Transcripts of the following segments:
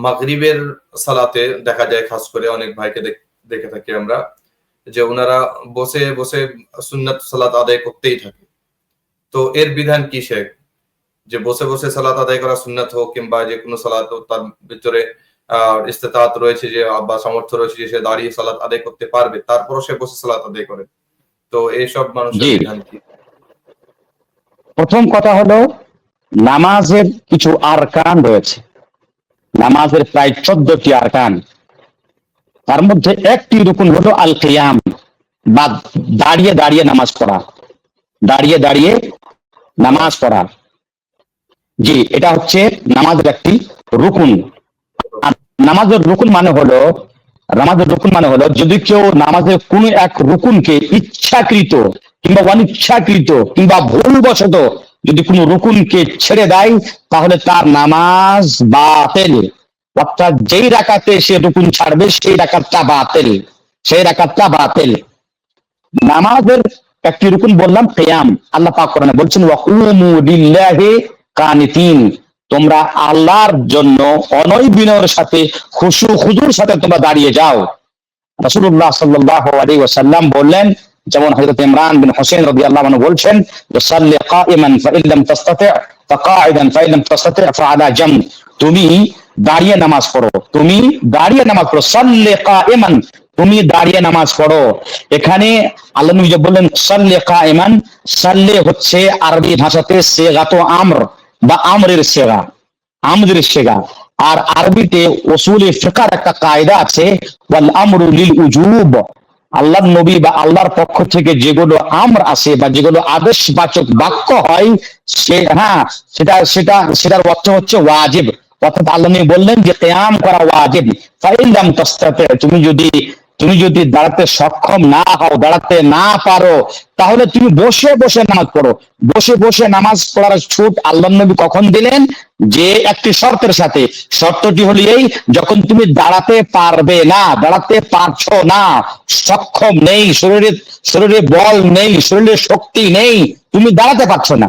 মাগরিবের সালাতে দেখা যায়, খাস করে অনেক ভাইকে দেখে থাকি আমরা, যে ওনারা বসে বসে সুন্নাত সালাত আদায় করতেই থাকে। তো এর বিধান কি শেখ? যে বসে বসে সালাত আদায় করা সুন্নাত হোক কিংবা যে কোনো সালাত হোক, তার ভিতরে ইস্তেতাআত রয়েছে যে বা সামর্থ্য রয়েছে যে সে দাঁড়িয়ে সালাত আদায় করতে পারবে, তারপরও সে বসে সালাত আদায় করে। তো এইসব মানুষের বিধান কি? প্রথম কথা হলো, নামাজের কিছু আরকান রয়েছে। নামাজের প্রায় 14টি আরকান। তার মধ্যে একটি রুকুন হলো আল কিয়াম, বা দাঁড়িয়ে দাঁড়িয়ে নামাজ পড়া। দাঁড়িয়ে দাঁড়িয়ে নামাজ পড়া, জি, এটা হচ্ছে নামাজের একটি রুকুন। আর নামাজের রুকুন মানে হলো যদি কেউ নামাজের কোন এক রুকুনকে ইচ্ছাকৃত কিংবা অনিচ্ছাকৃত কিংবা ভুলবশত যদি কোনো রুকুনকে ছেড়ে দেয়, তাহলে তার নামাজ বাতিল। অর্থাৎ যেই রাকাতে সে রুকুন ছাড়বে সেই রাকাতটা বাতিল। নামাজের একটি রুকুন বললাম কিয়াম। আল্লাহ পাক কোরআনে বলছেন, ওয়াকুমু লিল্লাহি কানিতিন, তোমরা আল্লাহর জন্য অনয় বিনয়ের সাথে খুশু খুজুর সাথে তোমরা দাঁড়িয়ে যাও। রাসূলুল্লাহ সাল্লাল্লাহু আলাইহি ওয়াসাল্লাম বললেন, যেমন হযরত ইমরান বিন হুসাইন রাদিয়াল্লাহু আনহু বলছেন, সাল্লি কাইমান ফাইন লাম তাস্তাতি ফাকাইদান ফাইন লাম তাস্তাতি ফাআলা জামব, তুমি দাঁড়িয়ে নামাজ পড়ো, সাল্লি কাইমান, তুমি দাঁড়িয়ে নামাজ পড়ো। এখানে আল্লাহ নবী যে বললেন সাল্লি কাইমান, সাল্লি হচ্ছে আরবি ভাষাতে সিগাতু আমর বা আমরের সেগা। আর আরবিতে উসুলে ফিকহের একটা কায়দা আছে, ওয়াল আমরু লিল উজুব। আল্লাহর নবী বা আল্লাহর পক্ষ থেকে যেগুলো আমর আসে বা যেগুলো আদেশবাচক বাক্য হয়, সেটার অর্থ হচ্ছে ওয়াজিব। অর্থাৎ আল্লাহ নবী বললেন যে কিয়াম করা ওয়াজিব। ফাইন লাম তাস্তাতি, তুমি যদি দাঁড়াতে সক্ষম না হও, দাঁড়াতে না পারো, তাহলে তুমি বসে বসে নামাজ পড়ো। বসে বসে নামাজ পড়ার ছুট আল্লাহ নবী কখন দিলেন? যে একটি শর্তের সাথে। শর্তটি হলো এই, যখন তুমি দাঁড়াতে পারবে না, দাঁড়াতে পারছো না, সক্ষম নেই, শরীরে বল নেই, শরীরে শক্তি নেই, তুমি দাঁড়াতে পারছো না।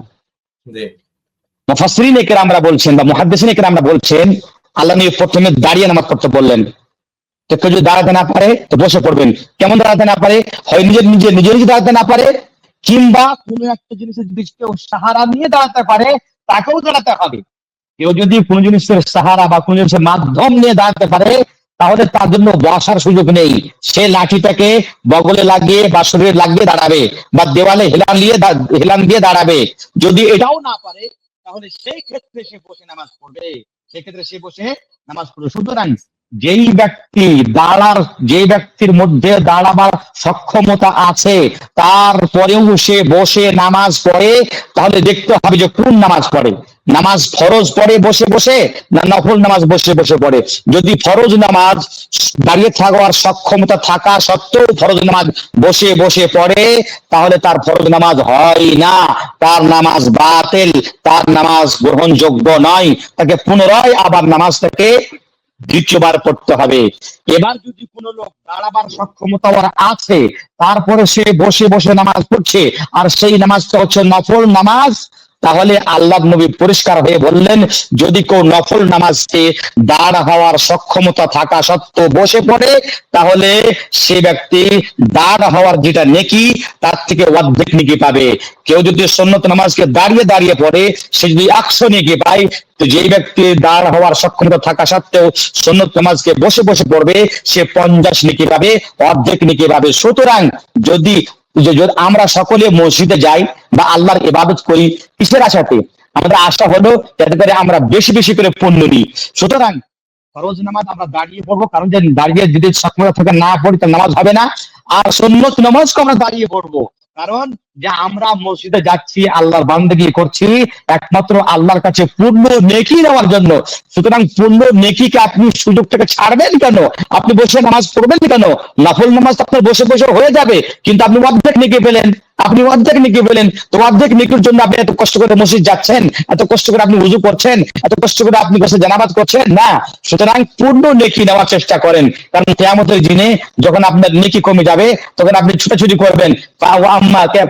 মুফাসসিরিনে কেরামরা বলছেন বা মুহাদ্দিসিনে কেরামরা বলছেন, আল্লাহ নবী প্রথমে দাঁড়িয়ে নামাজ পড়তে বললেন। তো কেউ যদি দাঁড়াতে না পারে তো বসে পড়বেন। কেমন দাঁড়াতে না পারে? হয় নিজের দাঁড়াতে না পারে, কিংবা কোনো একটা জিনিসের যদি কেউ সাহারা নিয়ে দাঁড়াতে পারে, তাকেও দাঁড়াতে হবে। কেউ যদি কোনো জিনিসের সাহারা বা কোনো জিনিসের মাধ্যম নিয়ে দাঁড়াতে পারে, তাহলে তার জন্য বসার সুযোগ নেই। সে লাঠিটাকে বগলে লাগিয়ে বা শরীরে লাগিয়ে দাঁড়াবে, বা দেওয়ালে হেলান দিয়ে দাঁড়াবে। যদি এটাও না পারে, তাহলে সেই ক্ষেত্রে সে বসে নামাজ পড়বে। সুতরাং যেই ব্যক্তির মধ্যে দাঁড়াবার সক্ষমতা আছে, তারপরেও সে বসে নামাজ পড়ে, তাহলে দেখতে হবে যে কোন নামাজ পড়ে। নামাজ ফরজ পড়ে বসে বসে, না নফল নামাজ বসে বসে পড়ে। যদি ফরজ নামাজ দাঁড়িয়ে থাকার সক্ষমতা থাকা সত্ত্বেও ফরজ নামাজ বসে বসে পড়ে, তাহলে তার ফরজ নামাজ হয় না, তার নামাজ বাতিল, তার নামাজ গ্রহণযোগ্য নয়। তাকে পুনরায় আবার নামাজটাকে দ্বিতীয়বার পড়তে হবে। এবার যদি কোনো লোক দাঁড়াবার সক্ষমতা আছে, তারপরে সে বসে বসে নামাজ পড়ছে, আর সেই নামাজটা হচ্ছে নফল নামাজ, তাহলে আল্লাহ নবী পরিষ্কার হয়ে বললেন, যদি কেউ নফল নামাজকে দাঁড় হওয়ার সক্ষমতা থাকা সত্ত্বেও বসে পড়ে, তাহলে সে ব্যক্তি দাঁড় হওয়ার যেটা নেকি, তার থেকে অর্ধেক নেকি পাবে। কেউ যদি সুন্নত নামাজকে দাঁড়িয়ে দাঁড়িয়ে পড়ে, সে যদি 100 নেকি পায়, তো যেই ব্যক্তি দাঁড় হওয়ার সক্ষমতা থাকা সত্ত্বেও সুন্নত নামাজকে বসে বসে পড়বে, সে 50 নেকি পাবে, অর্ধেক নেকি পাবে। সুতরাং যদি আমরা সকলে মসজিদে যাই বা আল্লাহর ইবাদত করি, কিসের আশাতে? আমাদের আশা হলো যাতে করে আমরা বেশি বেশি করে পুণ্য নিই। সুতরাং ফরজ নামাজ আমরা দাঁড়িয়ে পড়বো, কারণ দাঁড়িয়ে যদি সক্ষমতা থেকে না পড়ি তার নামাজ হবে না। আর সুন্নত নামাজকে আমরা দাঁড়িয়ে পড়বো, কারণ যে আমরা মসজিদে যাচ্ছি, আল্লাহর বান্দেগি করছি একমাত্র আল্লাহর কাছে পূর্ণ নেকি নেওয়ার জন্য। সুতরাং পূর্ণ নেকিকে আপনি সুযোগটাকে ছাড়বেন কেন? আপনি বসে নামাজ পড়বেন কেন? নফল নামাজ আপনার বসে বসে হয়ে যাবে, কিন্তু আপনি অর্ধেক নেকি পেলেন। তো অর্ধেক নেকির জন্য আপনি এত কষ্ট করে মসজিদ যাচ্ছেন, এত কষ্ট করে আপনি ওযু করছেন, এত কষ্ট করে আপনি গোসল জানাবাত করছেন না। সুতরাং পূর্ণ নেকি নেওয়ার চেষ্টা করেন, কারণ কিয়ামতের দিনে যখন আপনার নেকি কমে যাবে, তখন আপনি ছুটাছুটি করবেন।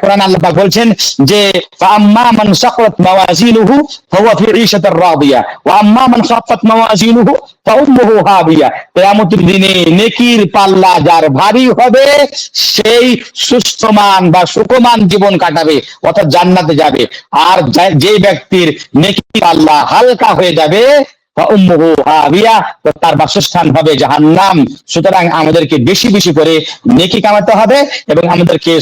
কোরআন কোরআন আল্লাহ পাক বলছেন যে ফাআম্মা মান সাকাত মাওয়াজিনুহু ফাহুয়া ফি ঈশাতির রাদিয়া ওয়া আম্মা মান খাফাত মাওয়াজিনুহু ফাউম্মুহু হাবিয়া। কিয়ামতের দিনে নেকির পাল্লা যার ভারী হবে সেই সুস্থমান বা সুখমান জীবন কাটাবে, অর্থাৎ জান্নাতে যাবে। আর যে ব্যক্তির নেকির পাল্লা হালকা হয়ে যাবে ফাউম্মুহু হাবিয়া, তো তার বাসস্থান হবে জাহান্নাম। সুতরাং আমাদেরকে বেশি বেশি করে নেকি কামাতে হবে এবং আমাদেরকে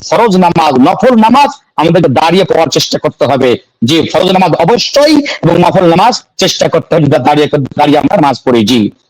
ফরজ নামাজ, নফল নামাজ আমাদেরকে দাঁড়িয়ে পড়ার চেষ্টা করতে হবে। যে ফরজ নামাজ অবশ্যই এবং নফল নামাজ চেষ্টা করতে হবে দাঁড়িয়ে দাঁড়িয়ে আমরা নামাজ পড়ি। জি।